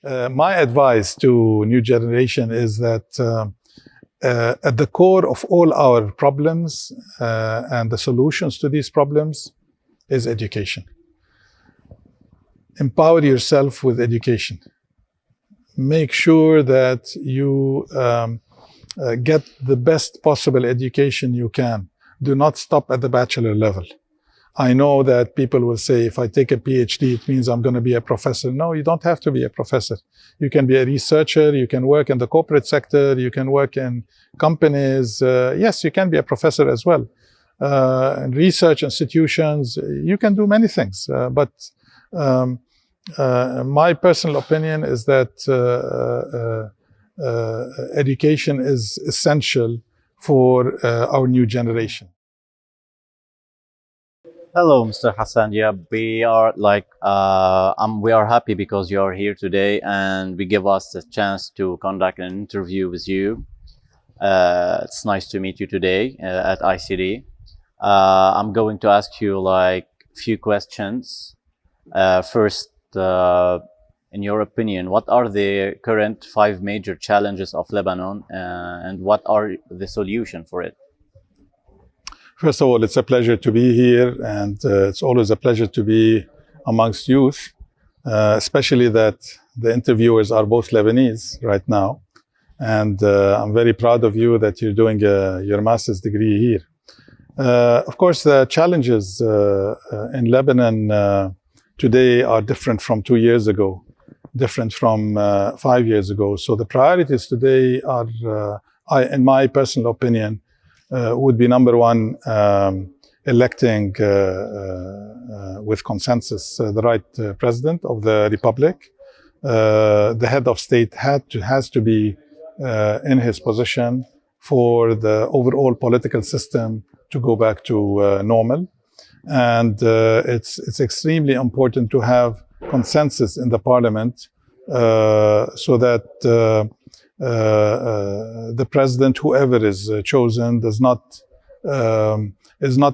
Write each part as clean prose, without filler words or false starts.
My advice to new generation is that at the core of all our problems and the solutions to these problems is education. Empower yourself with education. Make sure that you get the best possible education you can. Do not stop at the bachelor level. I know that people will say, if I take a PhD, it means I'm going to be a professor. No, you don't have to be a professor. You can be a researcher. You can work in the corporate sector. You can work in companies. Yes, you can be a professor as well. In research institutions, you can do many things. But my personal opinion is that education is essential for our new generation. Hello, Mr. Hassan Diab. We are happy because you are here today and we give us the chance to conduct an interview with you. It's nice to meet you today at ICD. I'm going to ask you like a few questions. First, in your opinion, what are the current 5 major challenges of Lebanon and what are the solution for it? First of all, it's a pleasure to be here, and it's always a pleasure to be amongst youth, especially that the interviewers are both Lebanese right now. And I'm very proud of you that you're doing your master's degree here. Of course, the challenges in Lebanon today are different from 2 years ago, different from 5 years ago. So the priorities today are, in my personal opinion, would be number one, electing with consensus the right president of the republic. The head of state has to be in his position for the overall political system to go back to normal. And it's extremely important to have consensus in the parliament so that the president, whoever is chosen, is not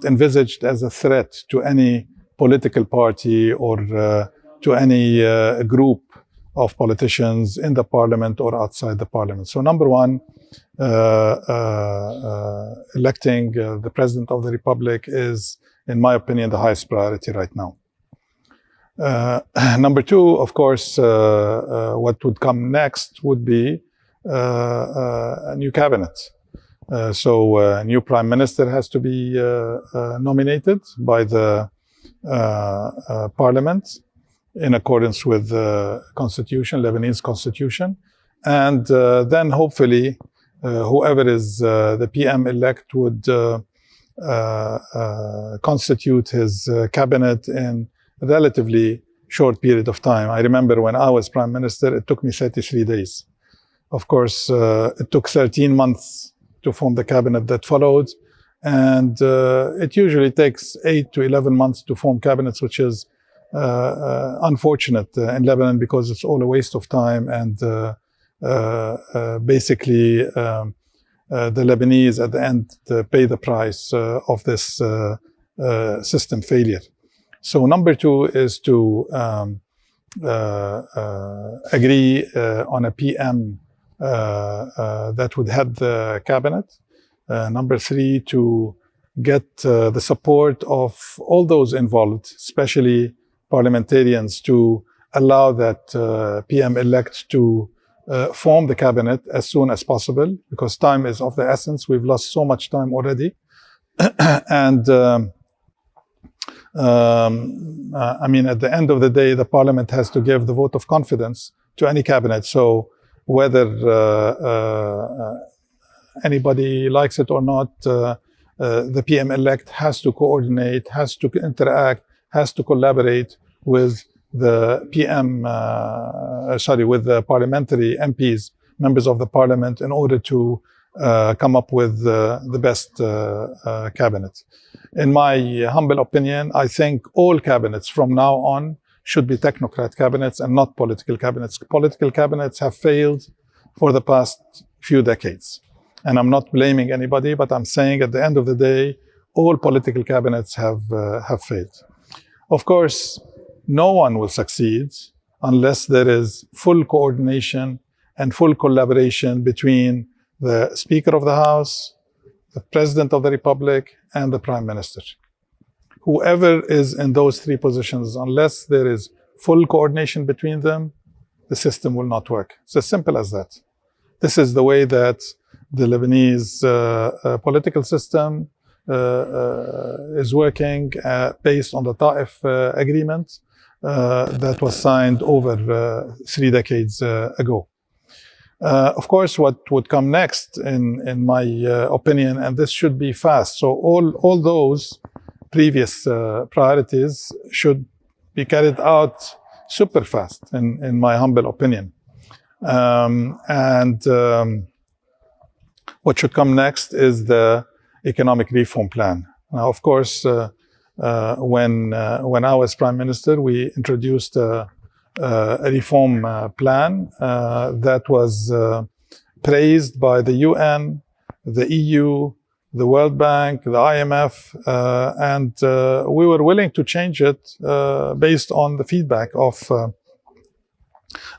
envisaged as a threat to any political party or to any group of politicians in the parliament or outside the parliament. So number one, electing the president of the republic is, in my opinion, the highest priority right now. Number two, of course, what would come next would be a new cabinet. So a new prime minister has to be nominated by the parliament in accordance with the constitution, Lebanese constitution. And then hopefully whoever is the PM-elect would constitute his cabinet in a relatively short period of time. I remember when I was prime minister, it took me 33 days. Of course, it took 13 months to form the cabinet that followed. And it usually takes 8 to 11 months to form cabinets, which is unfortunate in Lebanon because it's all a waste of time. And basically, the Lebanese at the end pay the price of this system failure. So number two is to agree on a PM that would head the cabinet. Number three, to get the support of all those involved, especially parliamentarians, to allow that PM-elect to form the cabinet as soon as possible, because time is of the essence. We've lost so much time already. And I mean, at the end of the day, the parliament has to give the vote of confidence to any cabinet. So whether anybody likes it or not, the PM-elect has to coordinate, has to interact, has to collaborate with the with the parliamentary MPs, members of the parliament, in order to come up with the best cabinet. In my humble opinion, I think all cabinets from now on should be technocrat cabinets and not political cabinets. Political cabinets have failed for the past few decades. And I'm not blaming anybody, but I'm saying at the end of the day, all political cabinets have failed. Of course, no one will succeed unless there is full coordination and full collaboration between the Speaker of the House, the President of the Republic, and the Prime Minister. Whoever is in those three positions, unless there is full coordination between them, the system will not work. It's as simple as that. This is the way that the Lebanese political system is working based on the Ta'if agreement that was signed over 3 decades ago. Of course, what would come next, in my opinion, and this should be fast. So all those previous priorities should be carried out super fast, in my humble opinion. What should come next is the economic reform plan. Now, of course, when I was Prime Minister, we introduced a reform plan that was praised by the UN, the EU, the World Bank, the IMF, and we were willing to change it based on the feedback of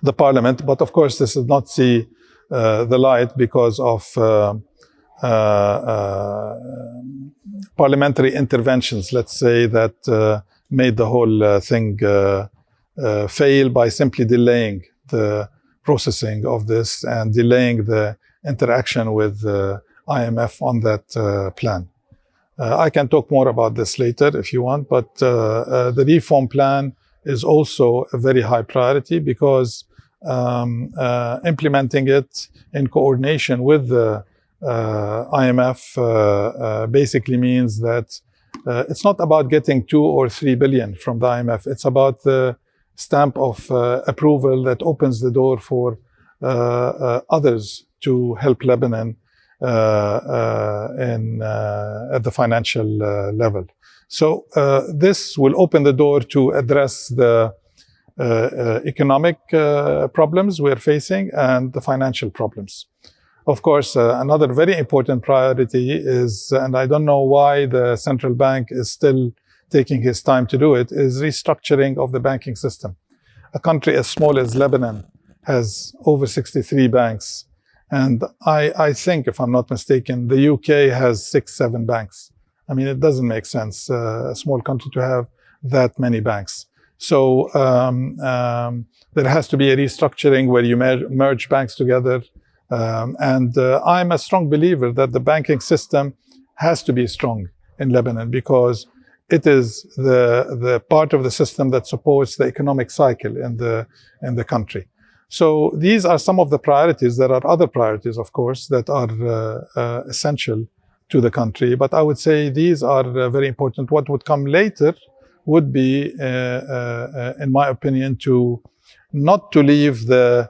the Parliament. But of course, this did not see the light because of parliamentary interventions, let's say, that made the whole thing fail by simply delaying the processing of this and delaying the interaction with the IMF on that plan. I can talk more about this later if you want, but the reform plan is also a very high priority because implementing it in coordination with the IMF basically means that it's not about getting 2 or 3 billion from the IMF. It's about the stamp of approval that opens the door for others to help Lebanon at the financial level. So this will open the door to address the economic problems we're facing and the financial problems. Of course, another very important priority is, and I don't know why the central bank is still taking his time to do it, is restructuring of the banking system. A country as small as Lebanon has over 63 banks. And I think, if I'm not mistaken, the UK has 6-7 banks. I mean, it doesn't make sense, a small country to have that many banks. So there has to be a restructuring where you merge banks together. I'm a strong believer that the banking system has to be strong in Lebanon because it is the part of the system that supports the economic cycle in the country. So these are some of the priorities. There are other priorities, of course, that are essential to the country. But I would say these are very important. What would come later would be, in my opinion, not to leave the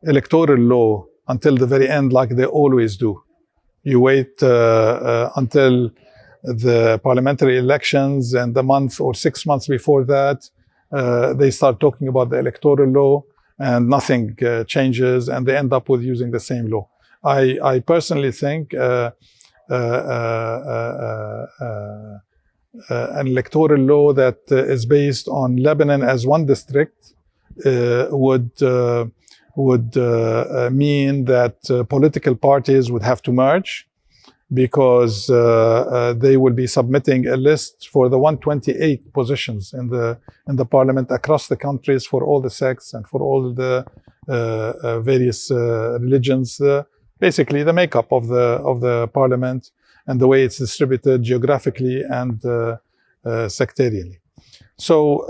electoral law until the very end like they always do. You wait until the parliamentary elections, and a month or 6 months before that, they start talking about the electoral law, and nothing changes, and they end up with using the same law. I personally think an electoral law that is based on Lebanon as one district would mean that political parties would have to merge, because they will be submitting a list for the 128 positions in the parliament across the countries for all the sects and for all the various religions. Basically, the makeup of the parliament and the way it's distributed geographically and sectarially. So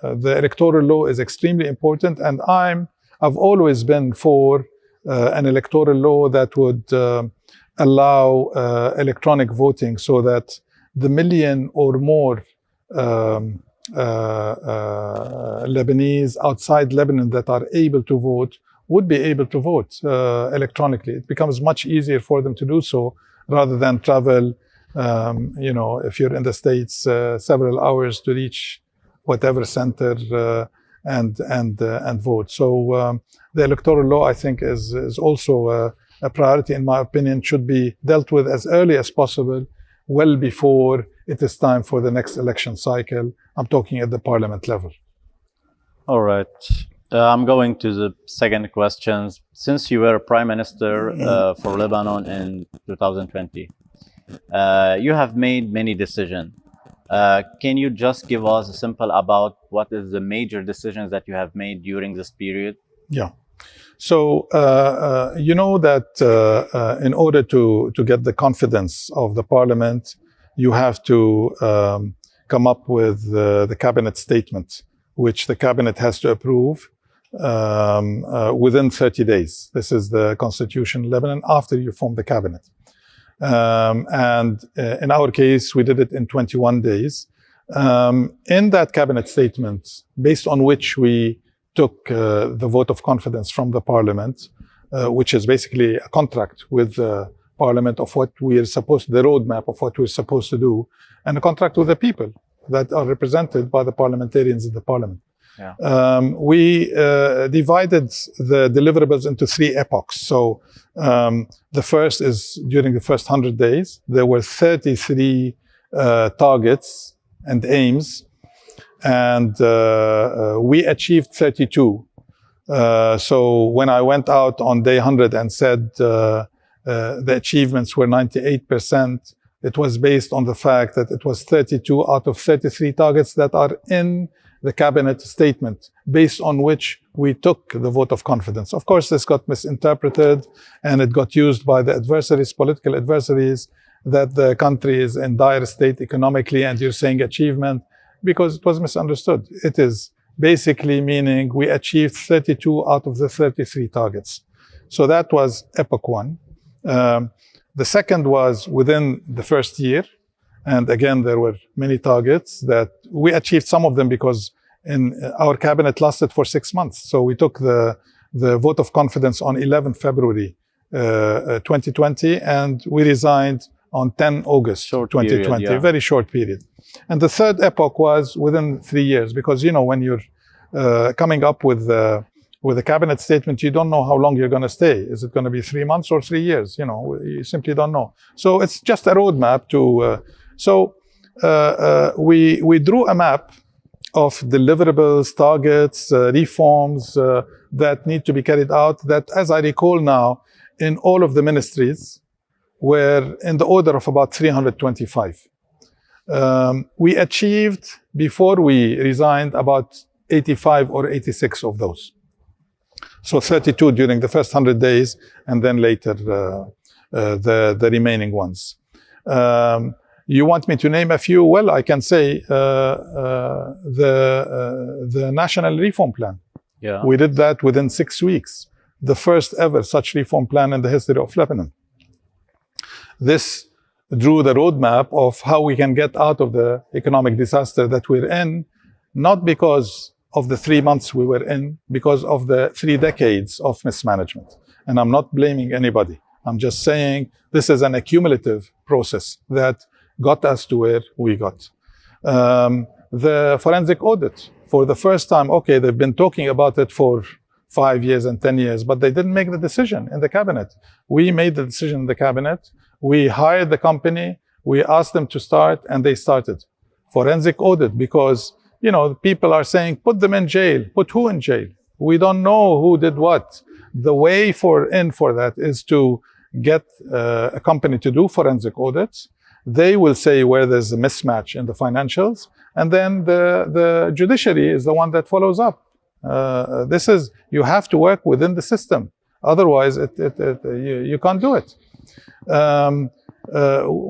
the electoral law is extremely important, and I've always been for an electoral law that would allow electronic voting, so that the million or more Lebanese outside Lebanon that are able to vote would be able to vote electronically. It becomes much easier for them to do so rather than travel, if you're in the States, several hours to reach whatever center and vote. So the electoral law, I think, is also a priority, in my opinion, should be dealt with as early as possible, well before it is time for the next election cycle. I'm talking at the parliament level. All right. I'm going to the second question. Since you were Prime Minister for Lebanon in 2020, you have made many decisions. Can you just give us a simple about what is the major decisions that you have made during this period? Yeah. So, you know that in order to get the confidence of the parliament, you have to come up with the cabinet statement, which the cabinet has to approve within 30 days. This is the constitution in Lebanon after you form the cabinet. And in our case, we did it in 21 days. In that cabinet statement, based on which we took the vote of confidence from the parliament, which is basically a contract with the parliament of what we are supposed, the roadmap of what we're supposed to do, and a contract with the people that are represented by the parliamentarians in the parliament. Yeah. We divided the deliverables into 3 epochs. So the first is during the first 100 days, there were 33 targets and aims, and we achieved 32. So when I went out on day 100 and said the achievements were 98%, it was based on the fact that it was 32 out of 33 targets that are in the cabinet statement, based on which we took the vote of confidence. Of course, this got misinterpreted and it got used by the adversaries, political adversaries, that the country is in dire state economically and you're saying achievement, because it was misunderstood. It is basically meaning we achieved 32 out of the 33 targets. So that was epoch 1. The second was within the first year. And again, there were many targets that we achieved, some of them because our cabinet lasted for 6 months. So we took the vote of confidence on 11 February 2020, and we resigned on 10 August 2020, period, yeah. Very short period. And the third epoch was within 3 years, because, you know, when you're coming up with a cabinet statement, you don't know how long you're going to stay. Is it going to be 3 months or 3 years? You know, you simply don't know. So it's just a roadmap to... we drew a map of deliverables, targets, reforms that need to be carried out, that, as I recall now, in all of the ministries were in the order of about 325. We achieved, before we resigned, about 85 or 86 of those. So 32 during the first 100 days, and then later the remaining ones. You want me to name a few? Well, I can say the National Reform Plan. Yeah. We did that within 6 weeks. The first ever such reform plan in the history of Lebanon. This drew the roadmap of how we can get out of the economic disaster that we're in, not because of the 3 months we were in, because of the 3 decades of mismanagement. And I'm not blaming anybody. I'm just saying this is an accumulative process that got us to where we got. The forensic audit, for the first time, okay, they've been talking about it for 5 years and 10 years, but they didn't make the decision in the cabinet. We made the decision in the cabinet. We hired the company. We asked them to start, and they started. Forensic audit, because, you know, people are saying, put them in jail. Put who in jail? We don't know who did what. The way for that is to get a company to do forensic audits. They will say where there's a mismatch in the financials, and then the judiciary is the one that follows up. You have to work within the system. Otherwise, you can't do it.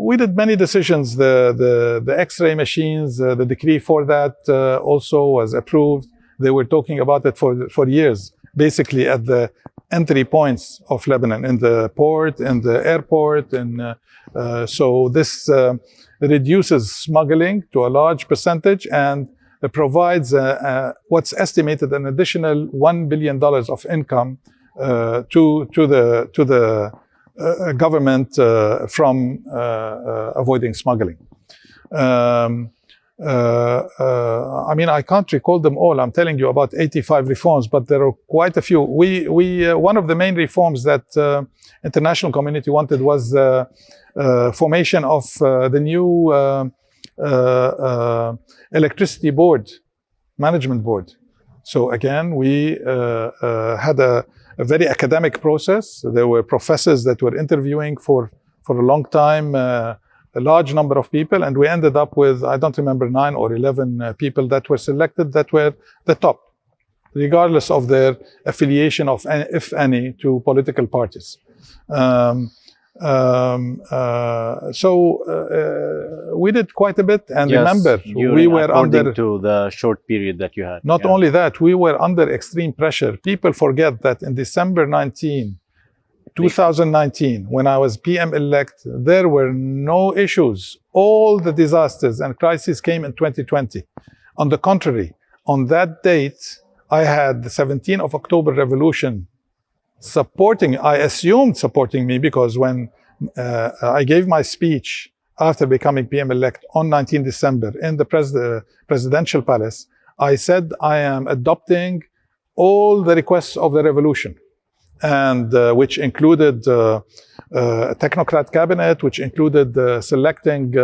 We did many decisions. The X-ray machines, the decree for that also was approved. They were talking about it for years, basically at the entry points of Lebanon, in the port, in the airport. And so this reduces smuggling to a large percentage, and it provides what's estimated an additional $1 billion of income to the government from avoiding smuggling. I mean, I can't recall them all. I'm telling you about 85 reforms, but there are quite a few. One of the main reforms that international community wanted was formation of the new electricity board, management board. So again, we had a very academic process. There were professors that were interviewing for a long time, a large number of people, and we ended up with, I don't remember, 9 or 11 people that were selected that were the top, regardless of their affiliation, of, if any, to political parties. We did quite a bit, and Yes, remember, we were according to the short period that you had. Not only that, we were under extreme pressure. People forget that in December 2019, when I was PM-elect, there were no issues. All the disasters and crises came in 2020. On the contrary, on that date, I had the 17th of October revolution supporting, I assumed supporting me, because when I gave my speech after becoming PM-elect on 19 December in the presidential palace, I said I am adopting all the requests of the revolution, and which included a technocrat cabinet, which included selecting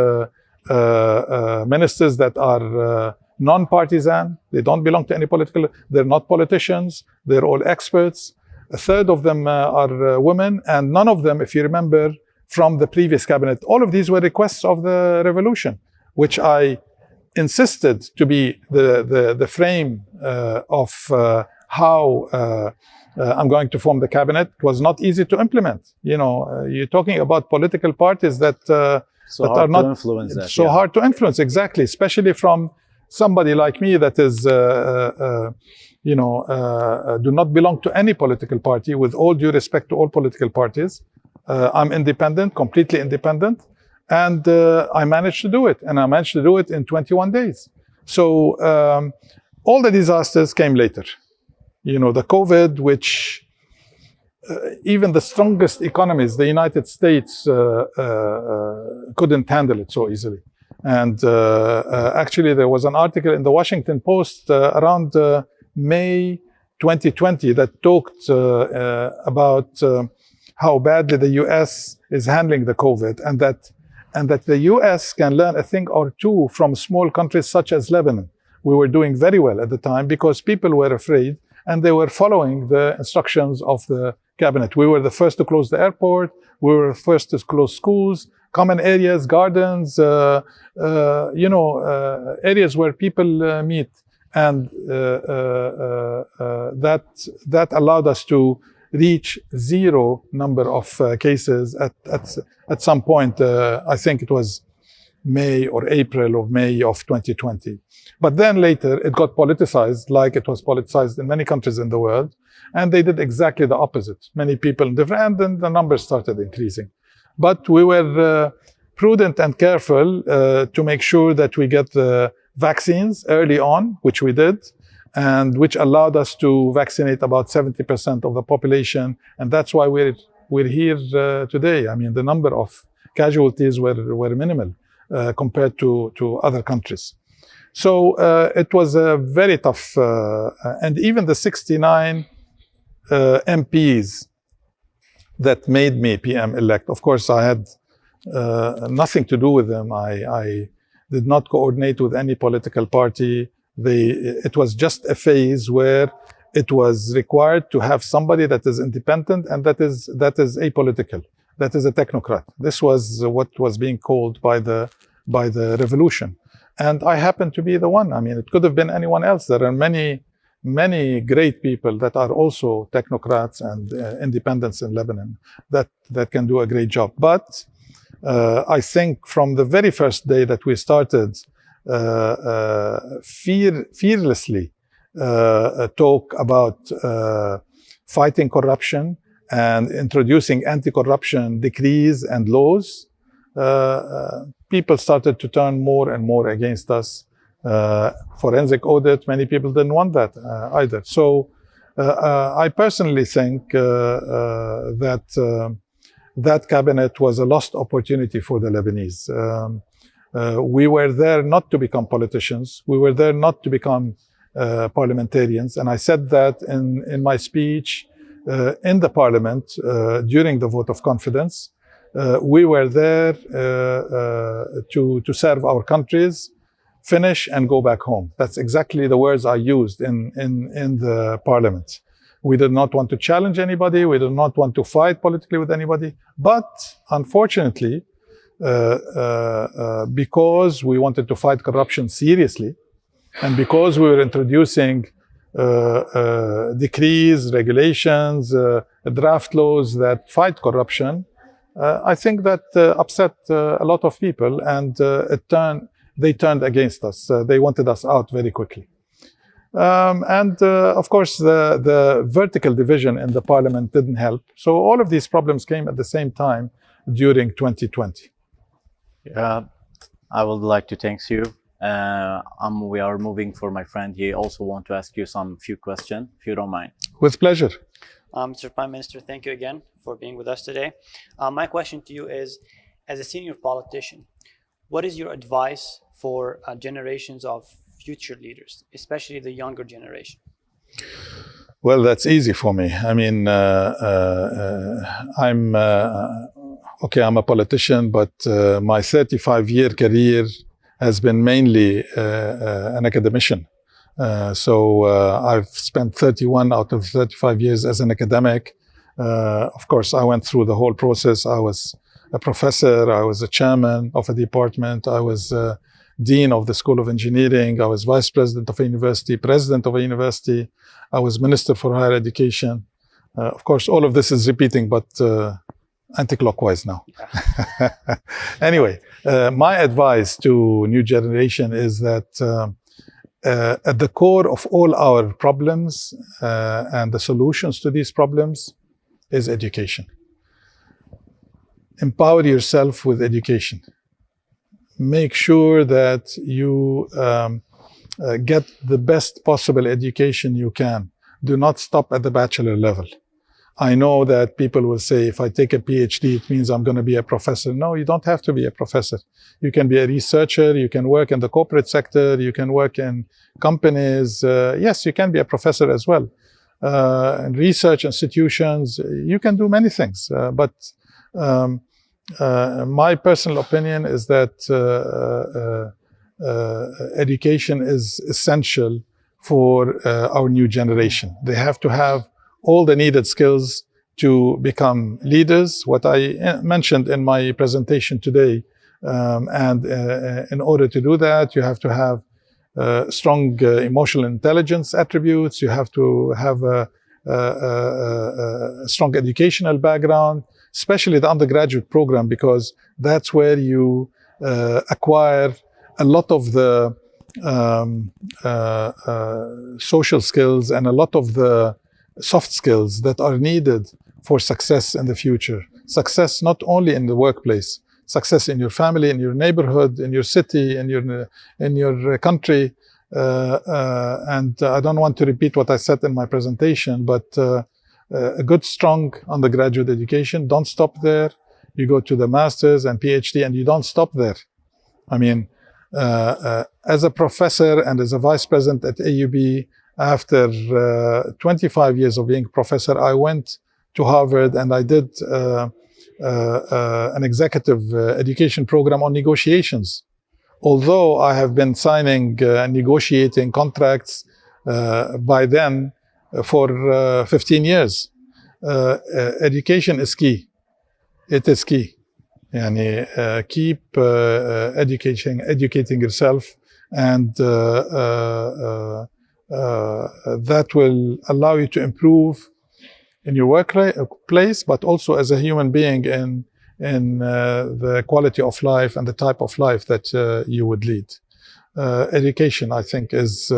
ministers that are non-partisan. They don't belong to any political, they're not politicians, they're all experts. A third of them are women, and none of them, if you remember, from the previous cabinet. All of these were requests of the revolution, which I insisted to be the frame of how I'm going to form the cabinet. It was not easy to implement. You know, you're talking about political parties that are not influence that, so hard to influence, exactly, especially from somebody like me that is, do not belong to any political party, with all due respect to all political parties. I'm independent, completely independent, and I managed to do it, and I managed to do it in 21 days. So all the disasters came later. You know, the COVID, which even the strongest economies, the United States, couldn't handle it so easily. And actually, there was an article in the Washington Post around May 2020 that talked about how badly the U.S. is handling the COVID, and that the U.S. can learn a thing or two from small countries such as Lebanon. We were doing very well at the time because people were afraid, and they were following the instructions of the cabinet. We were the first to close the airport. We were the first to close schools, common areas, gardens, areas where people meet. And that allowed us to reach zero number of cases at some point. I think it was May or April or May of 2020. But then later it got politicized, like it was politicized in many countries in the world. And they did exactly the opposite. Many people, and then the numbers started increasing. But we were prudent and careful to make sure that we get the vaccines early on, which we did, and which allowed us to vaccinate about 70% of the population. And that's why we're here today. I mean, the number of casualties were minimal compared to other countries. So it was a very tough, and even the 69 MPs that made me PM-elect, of course, I had nothing to do with them. I did not coordinate with any political party. It was just a phase where it was required to have somebody that is independent and that is apolitical, that is a technocrat. This was what was being called by the revolution. And I happened to be the one. I mean, it could have been anyone else. There are many great people that are also technocrats and independents in Lebanon that can do a great job. But I think from the very first day that we started fearlessly talk about fighting corruption and introducing anti-corruption decrees and laws, people started to turn more and more against us. Forensic audit, many people didn't want that either. So I personally think that cabinet was a lost opportunity for the Lebanese. We were there not to become politicians. We were there not to become parliamentarians. And I said that in my speech in the parliament during the vote of confidence. We were there to serve our countries, finish and go back home. That's exactly the words I used in the parliament. We did not want to challenge anybody. We did not want to fight politically with anybody. But unfortunately, because we wanted to fight corruption seriously, and because we were introducing decrees, regulations, draft laws that fight corruption, I think that upset a lot of people, and they turned against us. They wanted us out very quickly. Of course, the vertical division in the parliament didn't help. So all of these problems came at the same time during 2020. Yeah, I would like to thank you. We are moving for my friend. He also want to ask you some few questions, if you don't mind. With pleasure. Mr. Prime Minister, thank you again for being with us today. My question to you is, as a senior politician, what is your advice for generations of future leaders, especially the younger generation? Well, that's easy for me. I mean, I'm a politician, but my 35-year career has been mainly an academician. So I've spent 31 out of 35 years as an academic. Of course, I went through the whole process. I was a professor, I was a chairman of a department, I was dean of the School of Engineering, I was vice president of a university, president of a university, I was minister for higher education. Of course, all of this is repeating, but anti-clockwise now. Anyway, my advice to new generation is that at the core of all our problems and the solutions to these problems is education. Empower yourself with education. Make sure that you get the best possible education you can. Do not stop at the bachelor level. I know that people will say, if I take a PhD, it means I'm going to be a professor. No, you don't have to be a professor. You can be a researcher. You can work in the corporate sector. You can work in companies. Yes, you can be a professor as well. In research institutions, you can do many things. But my personal opinion is that education is essential for our new generation. They have to have all the needed skills to become leaders, what I mentioned in my presentation today. And in order to do that, you have to have strong emotional intelligence attributes. You have to have a strong educational background, especially the undergraduate program, because that's where you acquire a lot of the social skills and a lot of the soft skills that are needed for success in the future. Success not only in the workplace, success in your family, in your neighborhood, in your city, in your country. And I don't want to repeat what I said in my presentation, but a good, strong undergraduate education. Don't stop there. You go to the master's and PhD, and you don't stop there. I mean, as a professor and as a vice president at AUB, after 25 years of being a professor, I went to Harvard and I did an executive education program on negotiations. Although I have been signing and negotiating contracts by then for 15 years. Education is key. It is key. Keep educating yourself, and that will allow you to improve in your workplace, but also as a human being in the quality of life and the type of life that you would lead. Education, I think, is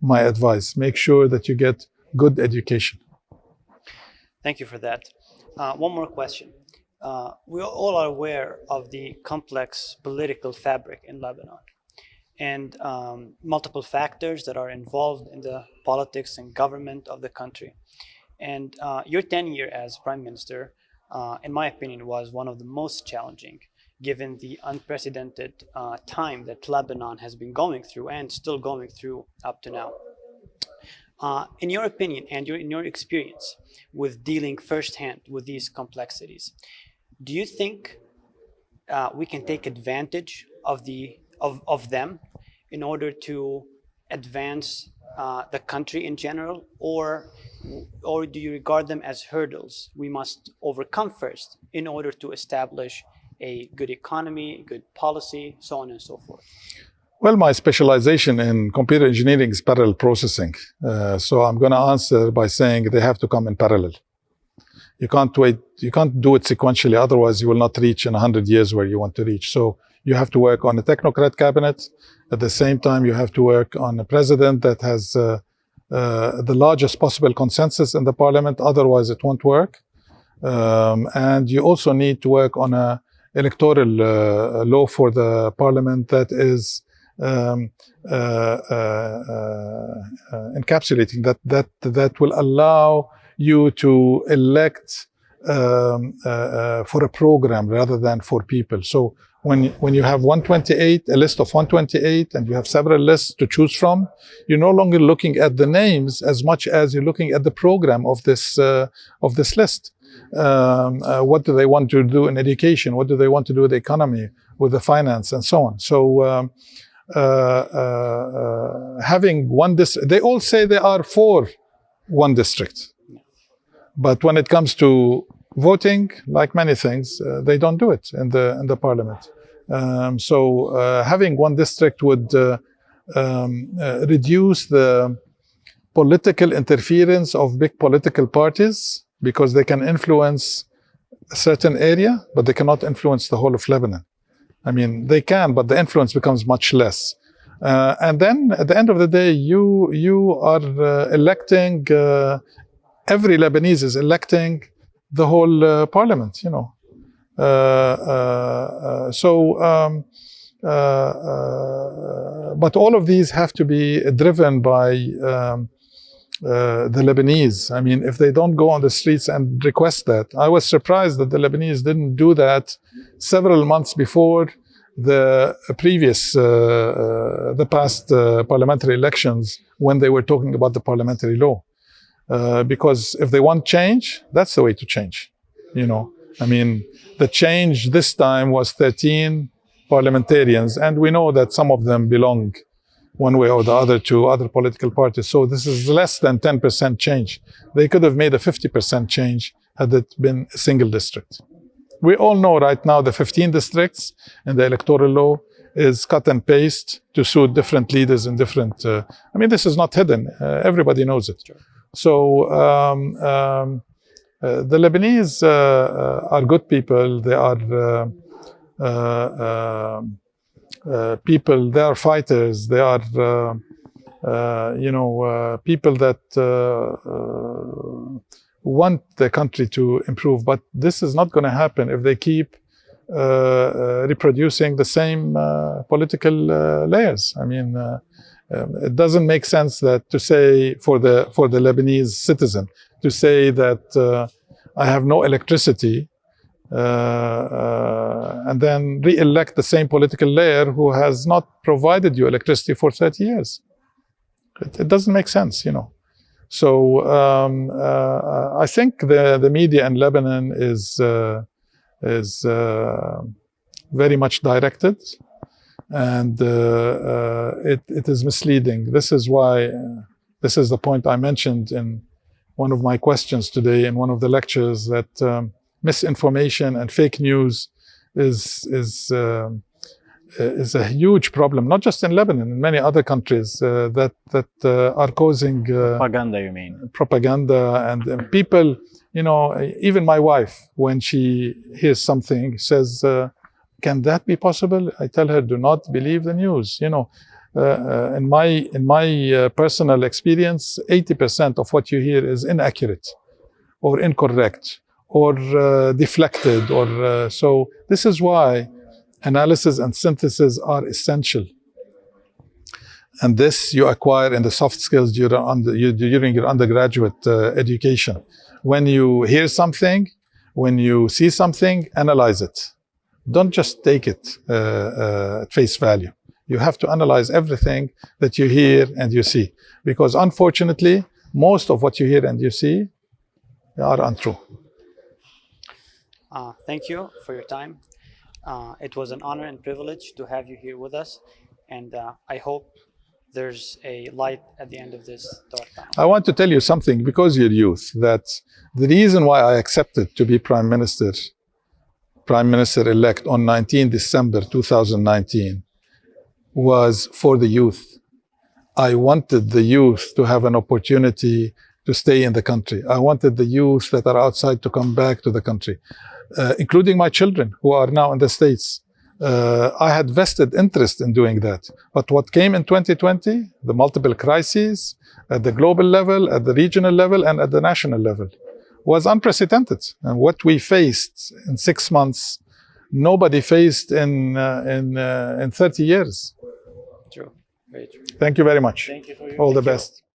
my advice. Make sure that you get good education. Thank you for that. One more question. We all are aware of the complex political fabric in Lebanon and multiple factors that are involved in the politics and government of the country. And your tenure as Prime Minister, in my opinion, was one of the most challenging given the unprecedented time that Lebanon has been going through and still going through up to now. In your opinion and in your experience with dealing firsthand with these complexities, do you think we can take advantage of them in order to advance the country in general, or do you regard them as hurdles we must overcome first in order to establish a good economy, good policy, so on and so forth? Well, my specialization in computer engineering is parallel processing. So I'm going to answer by saying they have to come in parallel. You can't wait, you can't do it sequentially, otherwise you will not reach in 100 years where you want to reach. So you have to work on a technocrat cabinet. At the same time, you have to work on a president that has the largest possible consensus in the parliament, otherwise it won't work. And you also need to work on an electoral law for the parliament that is encapsulating, that will allow you to elect for a program rather than for people. So when you have 128, a list of 128, and you have several lists to choose from, you're no longer looking at the names as much as you're looking at the program of this list. What do they want to do in education? What do they want to do with the economy, with the finance, and so on? So having one district, they all say they are for one district, but when it comes to voting, like many things, they don't do it in the parliament. So having one district would reduce the political interference of big political parties, because they can influence a certain area, but they cannot influence the whole of Lebanon. I mean, they can, but the influence becomes much less. And then at the end of the day, you are electing, every Lebanese is electing the whole parliament, you know. But all of these have to be driven by the Lebanese. I mean, if they don't go on the streets and request that, I was surprised that the Lebanese didn't do that several months before the previous, the past parliamentary elections, when they were talking about the parliamentary law. Because if they want change, that's the way to change, you know. I mean, the change this time was 13 parliamentarians, and we know that some of them belong one way or the other to other political parties. So this is less than 10% change. They could have made a 50% change had it been a single district. We all know right now the 15 districts in the electoral law is cut and paste to suit different leaders in different... I mean, this is not hidden. Everybody knows it. So the Lebanese are good people. They are people, they are fighters. They are, people that want the country to improve. But this is not going to happen if they keep reproducing the same political layers. I mean, it doesn't make sense that to say for the Lebanese citizen to say that I have no electricity and then re-elect the same political layer who has not provided you electricity for 30 years. It doesn't make sense, you know. So I think the media in Lebanon is very much directed, and it is misleading. This is why, this is the point I mentioned in one of my questions today in one of the lectures, that misinformation and fake news is a huge problem, not just in Lebanon, in many other countries that are causing propaganda. You mean propaganda, and people, you know, even my wife, when she hears something, says, "Can that be possible?" I tell her, "Do not believe the news." You know, in my personal experience, 80% of what you hear is inaccurate, or incorrect, or deflected, or so. This is why analysis and synthesis are essential. And this you acquire in the soft skills during your undergraduate education. When you hear something, when you see something, analyze it. don't just take it at face value. You have to analyze everything that you hear and you see, because unfortunately, most of what you hear and you see are untrue. Thank you for your time. It was an honor and privilege to have you here with us, and I hope there's a light at the end of this dark tunnel. I want to tell you something, because you're youth, that the reason why I accepted to be Prime Minister-elect on 19 December 2019 was for the youth. I wanted the youth to have an opportunity to stay in the country. I wanted the youth that are outside to come back to the country, including my children who are now in the States. I had vested interest in doing that. But what came in 2020, the multiple crises at the global level, at the regional level, and at the national level, was unprecedented. And what we faced in 6 months, nobody faced in 30 years. True. Very true. Thank you very much. Thank you for your All the best.